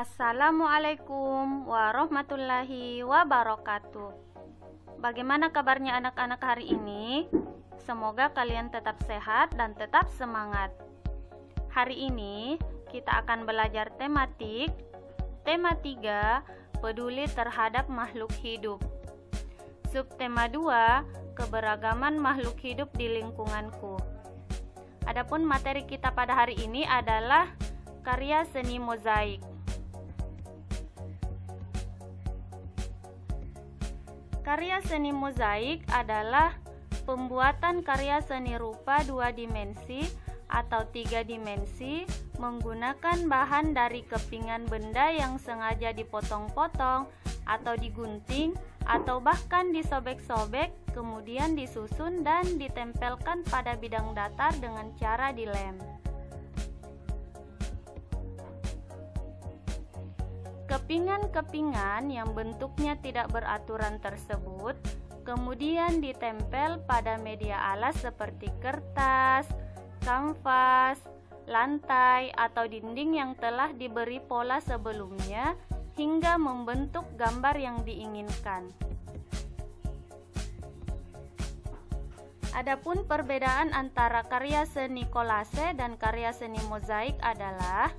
Assalamualaikum warahmatullahi wabarakatuh. Bagaimana kabarnya anak-anak hari ini? Semoga kalian tetap sehat dan tetap semangat. Hari ini kita akan belajar tematik tema 3, peduli terhadap makhluk hidup. Subtema 2, keberagaman makhluk hidup di lingkunganku. Adapun materi kita pada hari ini adalah karya seni mozaik. Karya seni mozaik adalah pembuatan karya seni rupa 2 dimensi atau 3 dimensi menggunakan bahan dari kepingan benda yang sengaja dipotong-potong atau digunting atau bahkan disobek-sobek, kemudian disusun dan ditempelkan pada bidang datar dengan cara dilem. Kepingan-kepingan yang bentuknya tidak beraturan tersebut kemudian ditempel pada media alas seperti kertas, kanvas, lantai, atau dinding yang telah diberi pola sebelumnya hingga membentuk gambar yang diinginkan. Adapun perbedaan antara karya seni kolase dan karya seni mozaik adalah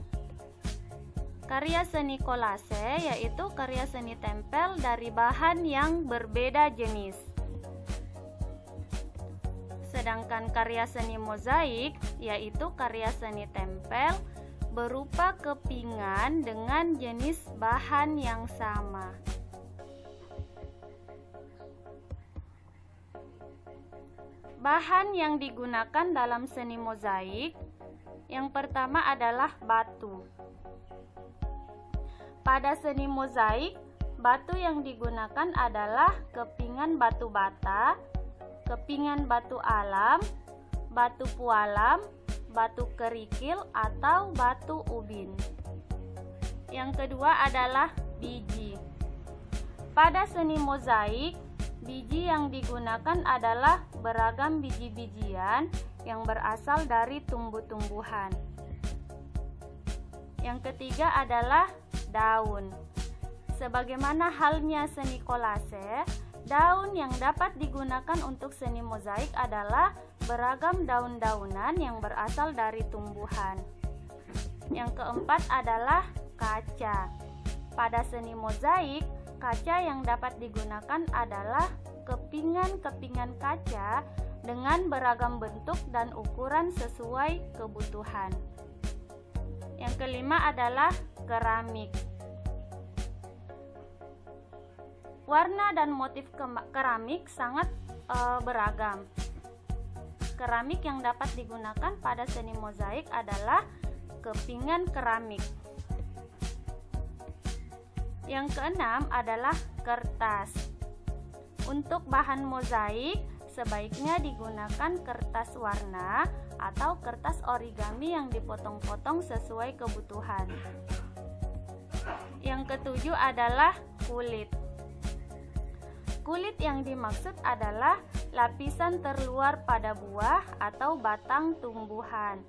karya seni kolase yaitu karya seni tempel dari bahan yang berbeda jenis. Sedangkan karya seni mozaik yaitu karya seni tempel berupa kepingan dengan jenis bahan yang sama. Bahan yang digunakan dalam seni mozaik yang pertama adalah batu. Pada seni mozaik, batu yang digunakan adalah kepingan batu bata, kepingan batu alam, batu pualam, batu kerikil, atau batu ubin. Yang kedua adalah biji. Pada seni mozaik, biji yang digunakan adalah beragam biji-bijian yang berasal dari tumbuh-tumbuhan. Yang ketiga adalah daun. Sebagaimana halnya seni kolase, daun yang dapat digunakan untuk seni mozaik adalah beragam daun-daunan yang berasal dari tumbuhan. Yang keempat adalah kaca. Pada seni mozaik, kaca yang dapat digunakan adalah kepingan-kepingan kaca dengan beragam bentuk dan ukuran sesuai kebutuhan. Yang kelima adalah keramik. Warna dan motif keramik sangat beragam. Keramik yang dapat digunakan pada seni mozaik adalah kepingan keramik. Yang keenam adalah kertas. Untuk bahan mozaik sebaiknya digunakan kertas warna atau kertas origami yang dipotong-potong sesuai kebutuhan. Yang ketujuh adalah kulit. Kulit yang dimaksud adalah lapisan terluar pada buah atau batang tumbuhan.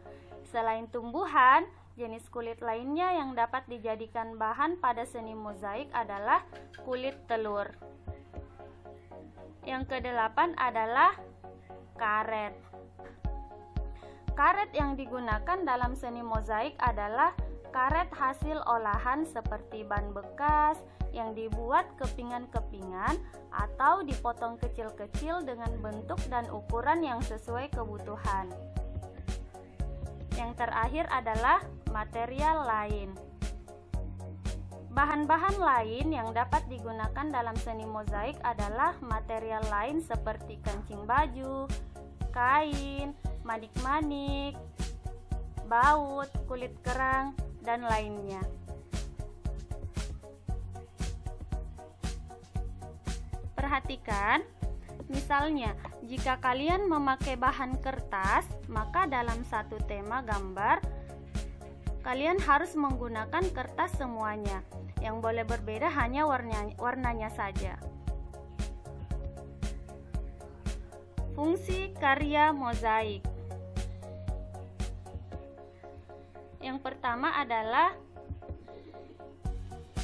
Selain tumbuhan, jenis kulit lainnya yang dapat dijadikan bahan pada seni mozaik adalah kulit telur. Yang kedelapan adalah karet. Karet yang digunakan dalam seni mozaik adalah karet hasil olahan seperti ban bekas yang dibuat kepingan-kepingan atau dipotong kecil-kecil dengan bentuk dan ukuran yang sesuai kebutuhan. Yang terakhir adalah material lain. Bahan-bahan lain yang dapat digunakan dalam seni mozaik adalah material lain seperti kancing baju, kain, manik-manik, baut, kulit kerang, dan lainnya. Perhatikan, misalnya jika kalian memakai bahan kertas, maka dalam satu tema gambar kalian harus menggunakan kertas semuanya. Yang boleh berbeda hanya warnanya saja. Fungsi karya mozaik. Yang pertama adalah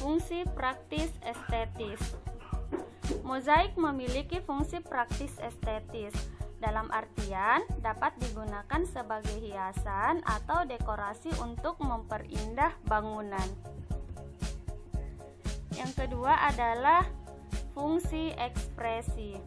Fungsi praktis estetis. Mozaik memiliki fungsi praktis estetis, dalam artian dapat digunakan sebagai hiasan atau dekorasi untuk memperindah bangunan. Yang kedua adalah fungsi ekspresi.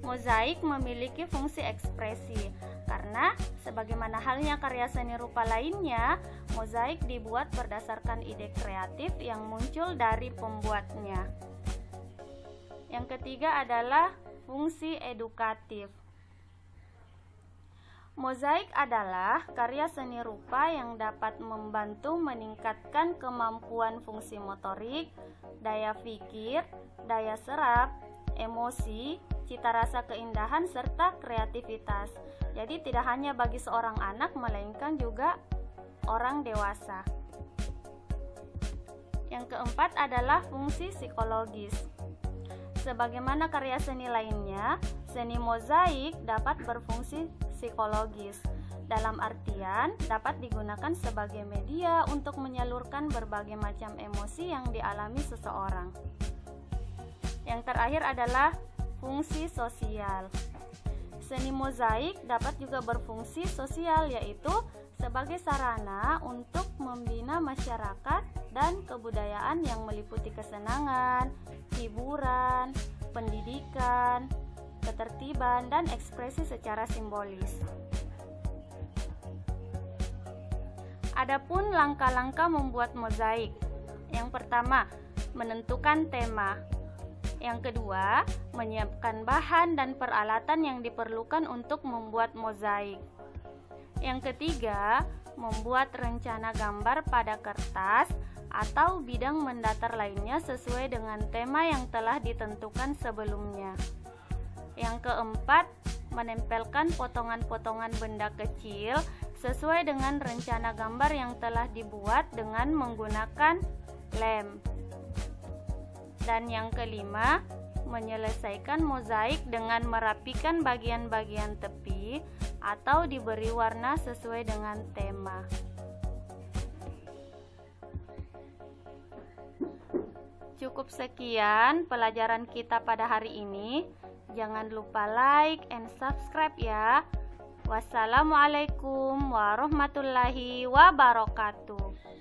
Mozaik memiliki fungsi ekspresi karena sebagaimana halnya karya seni rupa lainnya, mozaik dibuat berdasarkan ide kreatif yang muncul dari pembuatnya. Yang ketiga adalah fungsi edukatif. Mozaik adalah karya seni rupa yang dapat membantu meningkatkan kemampuan fungsi motorik, daya pikir, daya serap, emosi, cita rasa keindahan, serta kreativitas. Jadi tidak hanya bagi seorang anak, melainkan juga orang dewasa. Yang keempat adalah fungsi psikologis. Sebagaimana karya seni lainnya, seni mozaik dapat berfungsi psikologis. Dalam artian, dapat digunakan sebagai media untuk menyalurkan berbagai macam emosi yang dialami seseorang. Yang terakhir adalah fungsi sosial. Seni mozaik dapat juga berfungsi sosial, yaitu sebagai sarana untuk membina masyarakat dan kebudayaan yang meliputi kesenangan, hiburan, pendidikan, ketertiban, dan ekspresi secara simbolis. Adapun langkah-langkah membuat mozaik. Yang pertama, menentukan tema. Yang kedua, menyiapkan bahan dan peralatan yang diperlukan untuk membuat mozaik. Yang ketiga, membuat rencana gambar pada kertas atau bidang mendatar lainnya sesuai dengan tema yang telah ditentukan sebelumnya. Yang keempat, menempelkan potongan-potongan benda kecil sesuai dengan rencana gambar yang telah dibuat dengan menggunakan lem. Dan yang kelima, menyelesaikan mozaik dengan merapikan bagian-bagian tepi atau diberi warna sesuai dengan tema. Cukup sekian pelajaran kita pada hari ini. Jangan lupa like and subscribe ya. Wassalamualaikum warahmatullahi wabarakatuh.